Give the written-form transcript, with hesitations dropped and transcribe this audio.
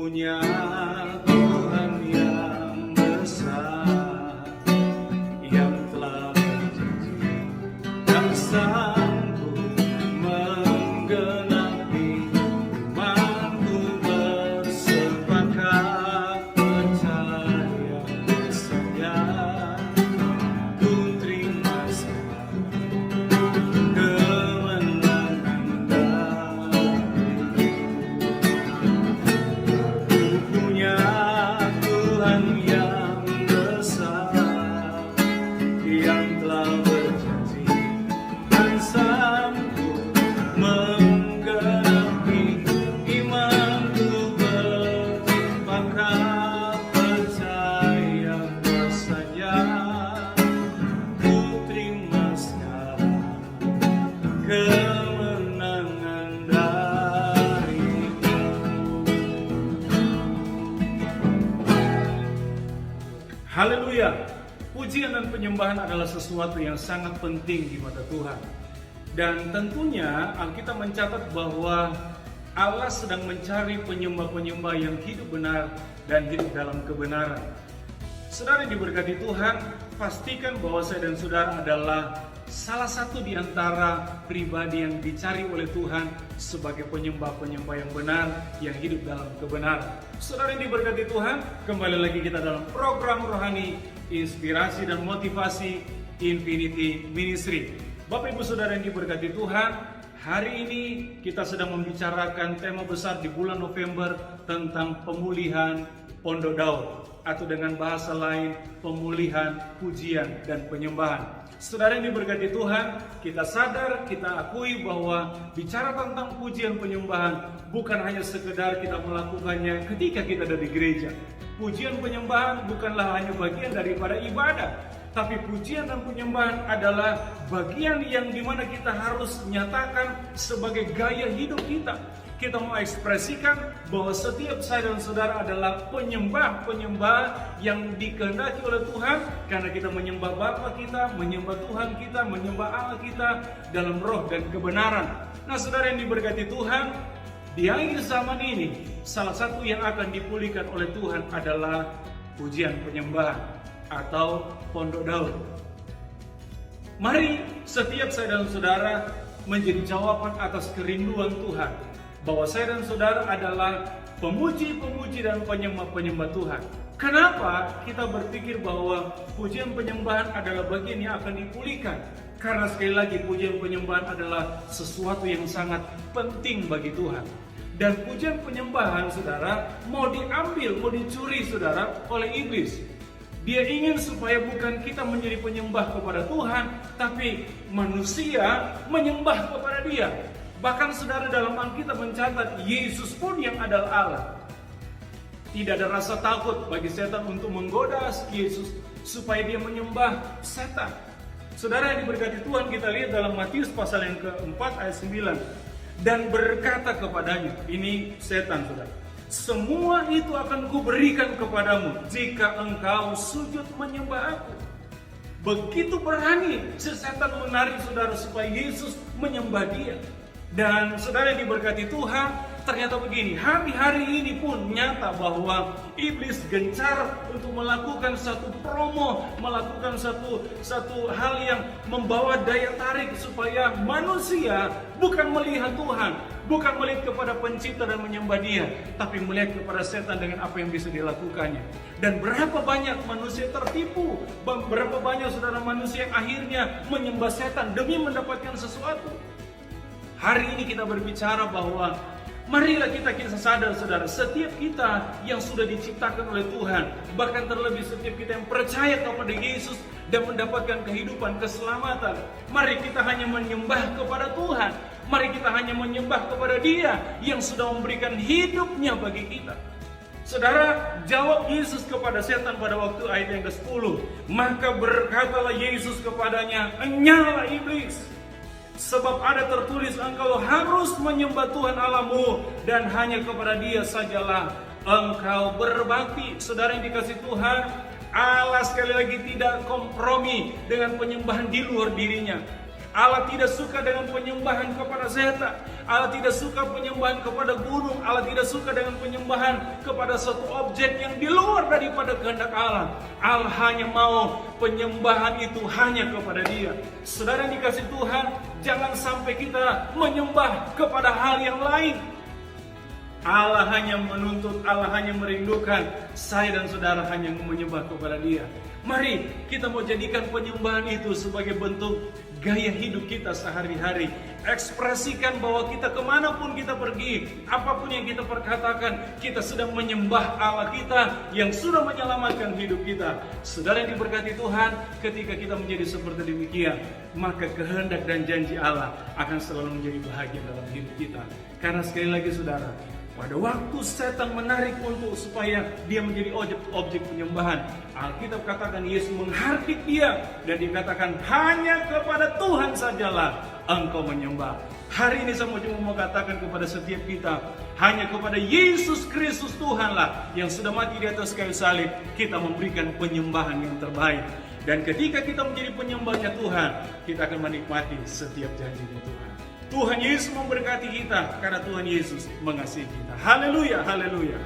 punya Tuhan yang besar, yang telah berjanji dan sanggup menggenapi imanku, bersepakat percaya saja. Ku terima sekarang kemenangan dariku. Ku punya Tuhan yang besar, yang telah berjanji dan sanggup menggenapi imanku, bersepakat percaya saja. Ku terima sekarang kemenangan dariku. Haleluya. Pujian dan penyembahan adalah sesuatu yang sangat penting di mata Tuhan. Dan tentunya Alkitab mencatat bahwa Allah sedang mencari penyembah-penyembah yang hidup benar dan hidup dalam kebenaran. Saudara yang diberkati Tuhan, pastikan bahwa saya dan saudara adalah salah satu di antara pribadi yang dicari oleh Tuhan sebagai penyembah-penyembah yang benar, yang hidup dalam kebenaran. Saudara yang diberkati Tuhan, kembali lagi kita dalam program rohani, inspirasi dan motivasi Infinity Ministry. Bapak Ibu Saudara yang diberkati Tuhan, hari ini kita sedang membicarakan tema besar di bulan November tentang pemulihan Pondok Daud, atau dengan bahasa lain pemulihan, pujian, dan penyembahan. Saudara yang diberkati Tuhan, kita sadar, kita akui bahwa bicara tentang pujian penyembahan bukan hanya sekedar kita melakukannya ketika kita ada di gereja. Pujian penyembahan bukanlah hanya bagian daripada ibadah, tapi pujian dan penyembahan adalah bagian yang dimana kita harus nyatakan sebagai gaya hidup kita. Kita mau ekspresikan bahwa setiap saya dan saudara adalah penyembah-penyembah yang dikehendaki oleh Tuhan, karena kita menyembah Bapa kita, menyembah Tuhan kita, menyembah Allah kita dalam roh dan kebenaran. Nah, saudara yang diberkati Tuhan, di akhir zaman ini salah satu yang akan dipulihkan oleh Tuhan adalah pujian penyembahan atau Pondok Daud. Mari setiap saya dan saudara menjadi jawaban atas kerinduan Tuhan bahwa saya dan saudara adalah pemuji-pemuji dan penyembah-penyembah Tuhan. Kenapa kita berpikir bahwa pujian penyembahan adalah bagian yang akan dipulihkan? Karena sekali lagi pujian penyembahan adalah sesuatu yang sangat penting bagi Tuhan. Dan pujian penyembahan saudara mau diambil, mau dicuri saudara oleh iblis. Dia ingin supaya bukan kita menjadi penyembah kepada Tuhan, tapi manusia menyembah kepada Dia. Bahkan saudara dalam Alkitab mencatat Yesus pun yang adalah Allah. Tidak ada rasa takut bagi setan untuk menggoda Yesus supaya dia menyembah setan. Saudara yang diberkati Tuhan, kita lihat dalam Matius pasal yang keempat ayat 9. Dan berkata kepadanya, ini setan saudara, semua itu akan kuberikan kepadamu jika engkau sujud menyembah aku. Begitu berani si setan menarik saudara supaya Yesus menyembah dia. Dan saudara yang diberkati Tuhan, ternyata begini, hari-hari ini pun nyata bahwa iblis gencar untuk melakukan satu promo, melakukan satu hal yang membawa daya tarik supaya manusia bukan melihat Tuhan, bukan melihat kepada pencipta dan menyembah Dia, tapi melihat kepada setan dengan apa yang bisa dilakukannya. Dan berapa banyak manusia tertipu, berapa banyak saudara manusia yang akhirnya menyembah setan demi mendapatkan sesuatu. Hari ini kita berbicara bahwa marilah kita sadar saudara, setiap kita yang sudah diciptakan oleh Tuhan, bahkan terlebih setiap kita yang percaya kepada Yesus dan mendapatkan kehidupan, keselamatan, mari kita hanya menyembah kepada Tuhan. Mari kita hanya menyembah kepada Dia yang sudah memberikan hidupnya bagi kita. Saudara, jawab Yesus kepada setan pada waktu ayat yang ke-10. Maka berkatalah Yesus kepadanya, "Enyalah iblis, sebab ada tertulis engkau harus menyembah Tuhan Allahmu dan hanya kepada Dia sajalah engkau berbakti." Saudara yang dikasihi Tuhan, Allah sekali lagi tidak kompromi dengan penyembahan di luar dirinya. Allah tidak suka dengan penyembahan kepada setan. Allah tidak suka penyembahan kepada gunung. Allah tidak suka dengan penyembahan kepada suatu objek yang di luar daripada kehendak Allah. Allah hanya mau penyembahan itu hanya kepada Dia. Saudara yang dikasih Tuhan, jangan sampai kita menyembah kepada hal yang lain. Allah hanya menuntut, Allah hanya merindukan saya dan saudara hanya menyembah kepada Dia. Mari kita mau jadikan penyembahan itu sebagai bentuk gaya hidup kita sehari-hari. Ekspresikan bahwa kita kemanapun kita pergi, apapun yang kita perkatakan, kita sedang menyembah Allah kita yang sudah menyelamatkan hidup kita. Saudara yang diberkati Tuhan, ketika kita menjadi seperti demikian, maka kehendak dan janji Allah akan selalu menjadi bahagia dalam hidup kita. Karena sekali lagi saudara, pada waktu setan menarik untuk supaya dia menjadi objek penyembahan, Alkitab katakan Yesus menghardik dia dan dikatakan hanya kepada Tuhan sajalah engkau menyembah. Hari ini saya mau katakan kepada setiap kita, hanya kepada Yesus Kristus Tuhanlah yang sudah mati di atas kayu salib kita memberikan penyembahan yang terbaik. Dan ketika kita menjadi penyembahnya Tuhan, kita akan menikmati setiap janjinya Tuhan. Tuhan Yesus memberkati kita karena Tuhan Yesus mengasihi kita. Haleluya, haleluya.